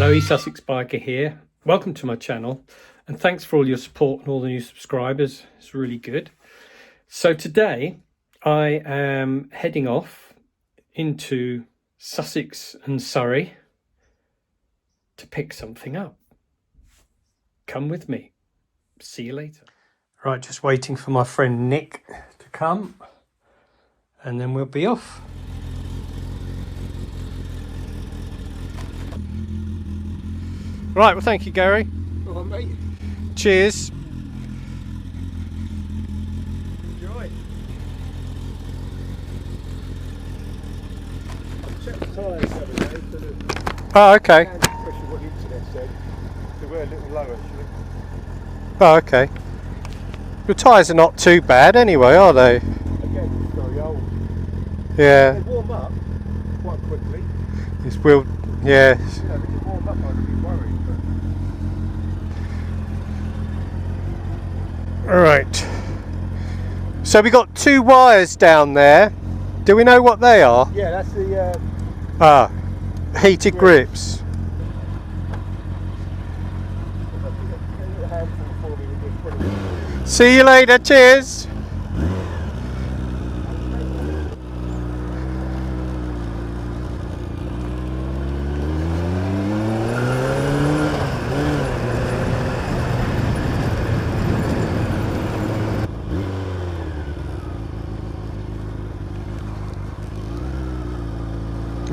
Hello, EastSussexBiker here. Welcome to my channel and thanks for all your support and all the new subscribers. It's really good. So today I am heading off into Sussex and Surrey to pick something up. Come with me. See you later. Right, just waiting for my friend Nick to come and then we'll be off. Right, well thank you, Gary. All right, mate. Cheers. Enjoy. I've checked the tyres the other day for the Oh, okay. pressure what the internet said. They were a little low actually. Oh, okay. The tyres are not too bad anyway, are they? Again, it's very old. Yeah. They warm up quite quickly. It's will. Yeah. You know, if they warm up, I'd be worried. All right. So we got two wires down there. Do we know what they are? Yeah, that's the. Heated grips. See you later. Cheers.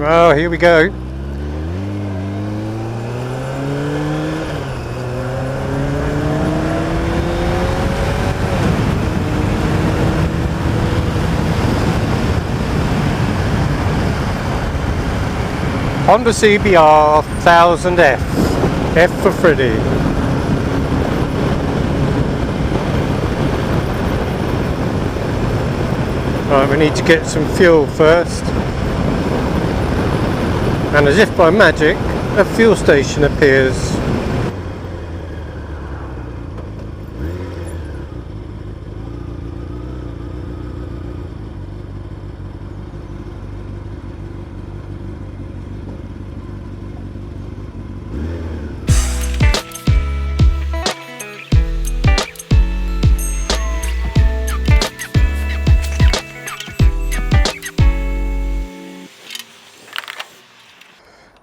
Oh, here we go. Honda CBR 1000F. F for Freddy. Right, we need to get some fuel first. And as if by magic, a fuel station appears.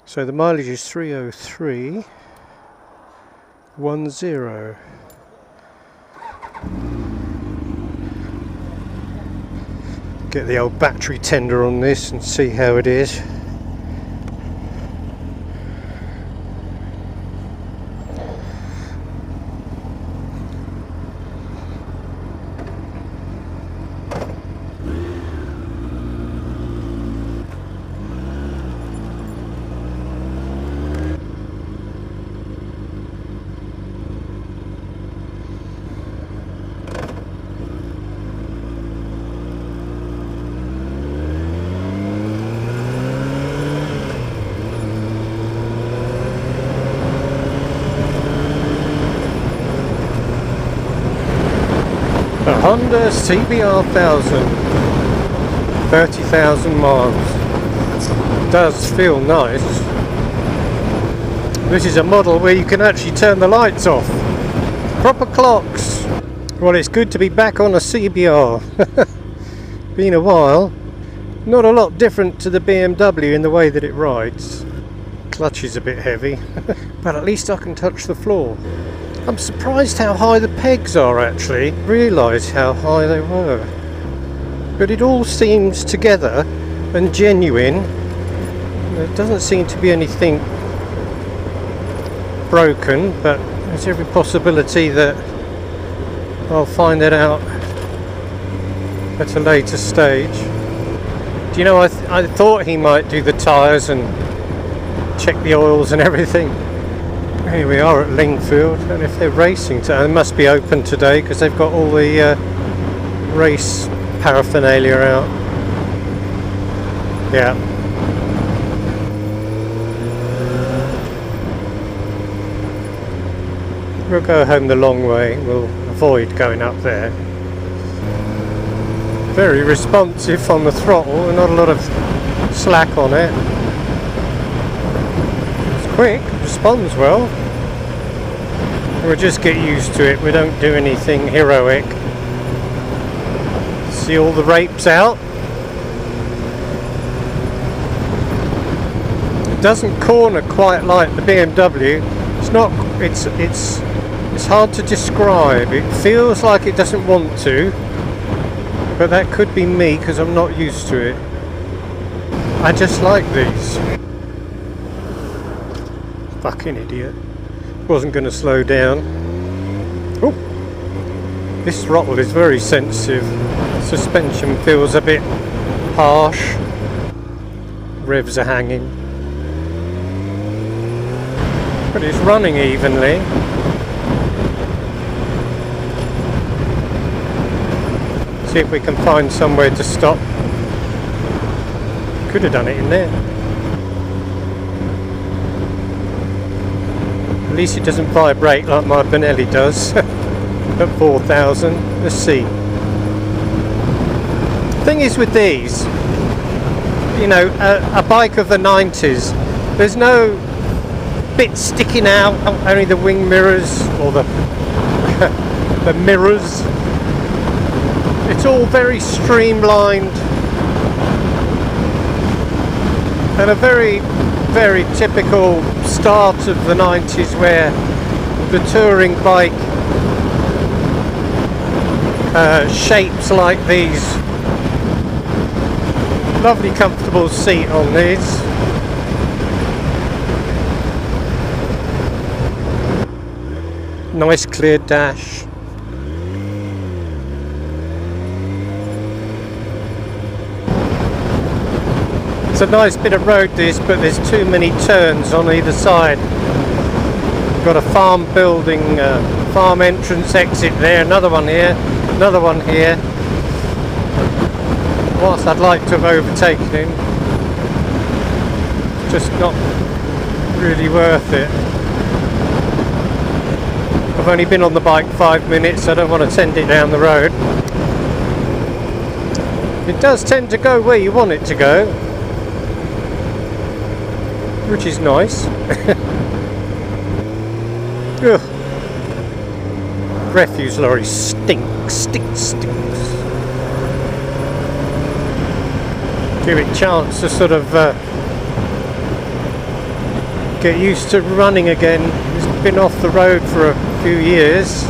So the mileage is 30310. Get the old battery tender on this and see how it is. A Honda CBR 1000, 30,000 miles. Does feel nice. This is a model where you can actually turn the lights off. Proper clocks. Well, it's good to be back on a CBR. Been a while. Not a lot different to the BMW in the way that it rides. Clutch is a bit heavy, but at least I can touch the floor. I'm surprised how high the pegs are actually. Realise how high they were. But it all seems together and genuine. There doesn't seem to be anything broken, but there's every possibility that I'll find that out at a later stage. Do you know, I thought he might do the tyres and check the oils and everything. Here we are at Lingfield, and if they're racing today, they must be open today because they've got all the race paraphernalia out. Yeah. We'll go home the long way, we'll avoid going up there. Very responsive on the throttle, not a lot of slack on it. It's quick, responds well. We'll just get used to it. We don't do anything heroic. See all the rapes out. It doesn't corner quite like the BMW. It's not. It's hard to describe. It feels like it doesn't want to, but that could be me because I'm not used to it. I just like these. Fucking idiot. Wasn't going to slow down. Oh, this throttle is very sensitive. Suspension feels a bit harsh. Revs are hanging. But it's running evenly. See if we can find somewhere to stop. Could have done it in there. At least it doesn't vibrate like my Benelli does at 4,000. Let's see. Thing is with these, you know, a bike of the 90s, there's no bit sticking out, only the wing mirrors or the the mirrors. It's all very streamlined and a very, very typical start of the 90s where the touring bike shapes like these. Lovely comfortable seat on these. Nice clear dash. It's a nice bit of road this, but there's too many turns on either side. Got a farm building, farm entrance exit there, another one here, another one here. Whilst I'd like to have overtaken him, just not really worth it. I've only been on the bike 5 minutes, so I don't want to send it down the road. It does tend to go where you want it to go, which is nice. Ugh. Refuse lorry stinks. Give it a chance to sort of get used to running again. It's been off the road for a few years.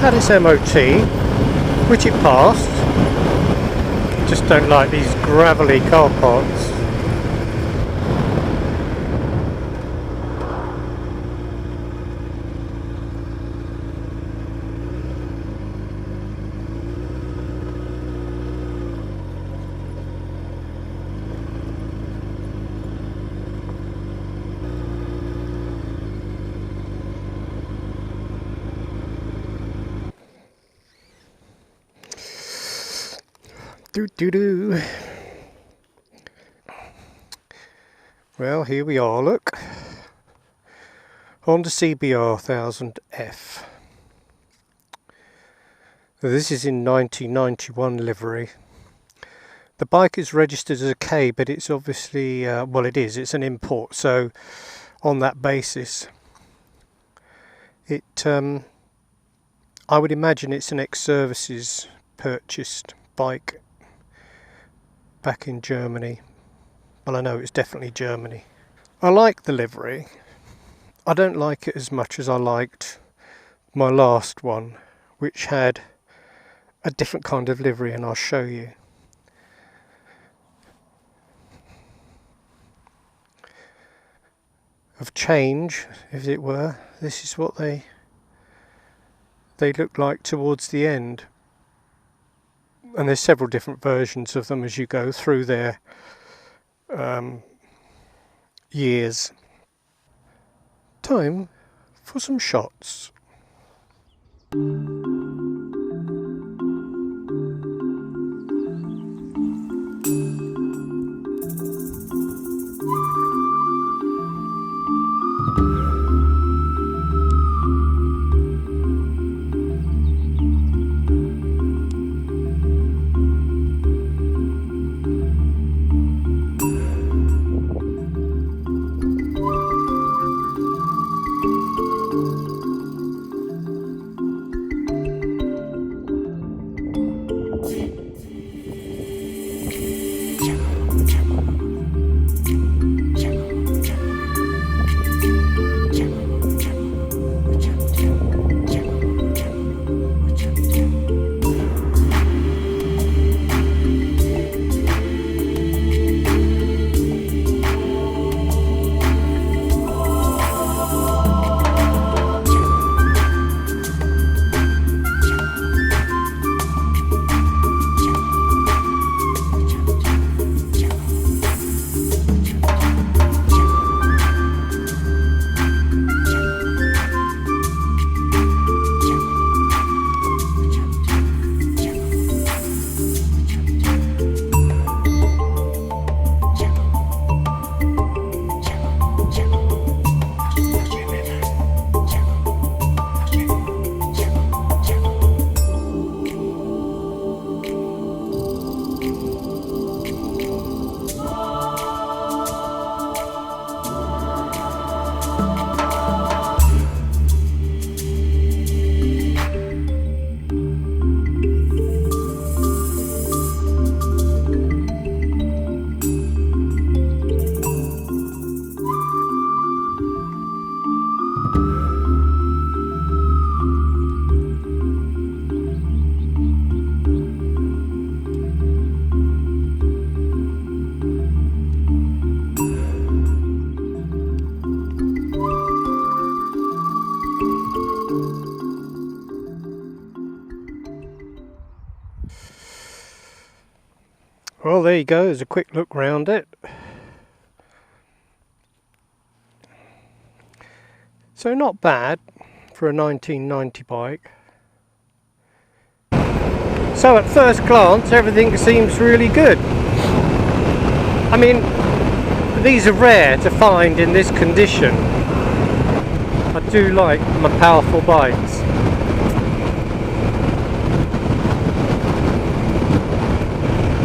Had its MOT, which it passed. Just don't like these gravelly car parks. Do. Well, here we are, look. Honda CBR 1000F. This is in 1991 livery. The bike is registered as a K, but it's obviously, well it is, it's an import, so on that basis it, I would imagine it's an ex-services purchased bike back in Germany. Well, I know it's definitely Germany. I like the livery. I don't like it as much as I liked my last one, which had a different kind of livery, and I'll show you. Of change, as it were. This is what they look like towards the end. And there's several different versions of them as you go through their years. Time for some shots. Well, there you go, there's a quick look round it. So not bad for a 1990 bike. So at first glance everything seems really good. I mean, these are rare to find in this condition. I do like my powerful bikes.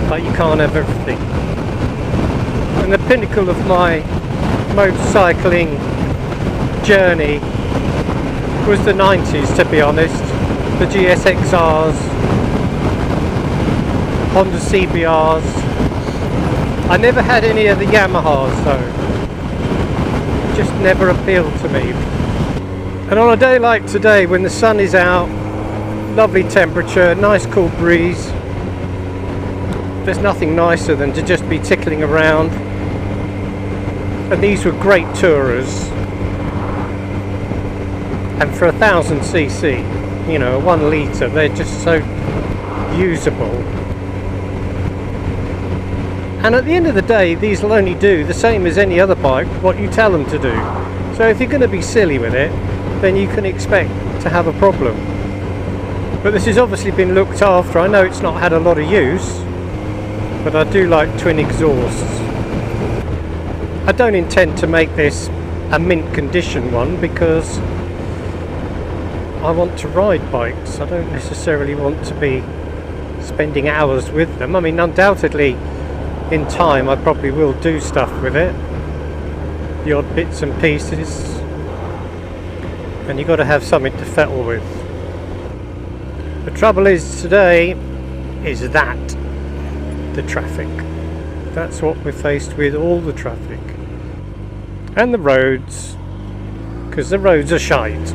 But you can't have everything. And the pinnacle of my motorcycling journey was the 90s, to be honest. The GSXRs, Honda CBRs. I never had any of the Yamahas though. Just never appealed to me. And on a day like today, when the sun is out, lovely temperature, nice cool breeze, there's nothing nicer than to just be tickling around. And these were great tourers. And for 1000cc, you know, 1 litre, they're just so usable. And at the end of the day, these will only do the same as any other bike, what you tell them to do. So if you're going to be silly with it, then you can expect to have a problem. But this has obviously been looked after. I know it's not had a lot of use, but I do like twin exhausts. I don't intend to make this a mint condition one because I want to ride bikes. I don't necessarily want to be spending hours with them. I mean, undoubtedly in time I probably will do stuff with it, the odd bits and pieces, and you've got to have something to fettle with. The trouble is today is that the traffic. That's what we're faced with, all the traffic. And the roads, because the roads are shite.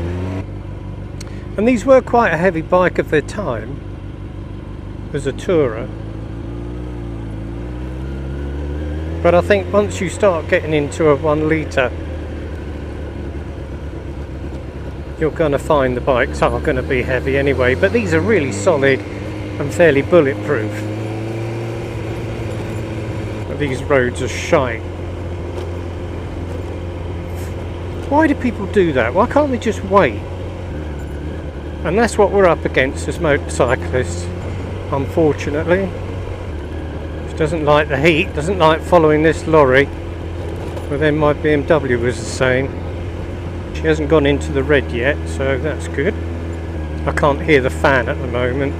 And these were quite a heavy bike of their time as a tourer. But I think once you start getting into a 1 litre, you're going to find the bikes are going to be heavy anyway. But these are really solid and fairly bulletproof. But these roads are shite. Why do people do that? Why can't they just wait? And that's what we're up against as motorcyclists, unfortunately. She doesn't like the heat, doesn't like following this lorry. But then my BMW was the same. She hasn't gone into the red yet, so that's good. I can't hear the fan at the moment.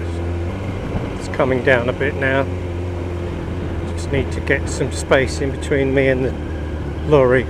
It's coming down a bit now. Just need to get some space in between me and the lorry.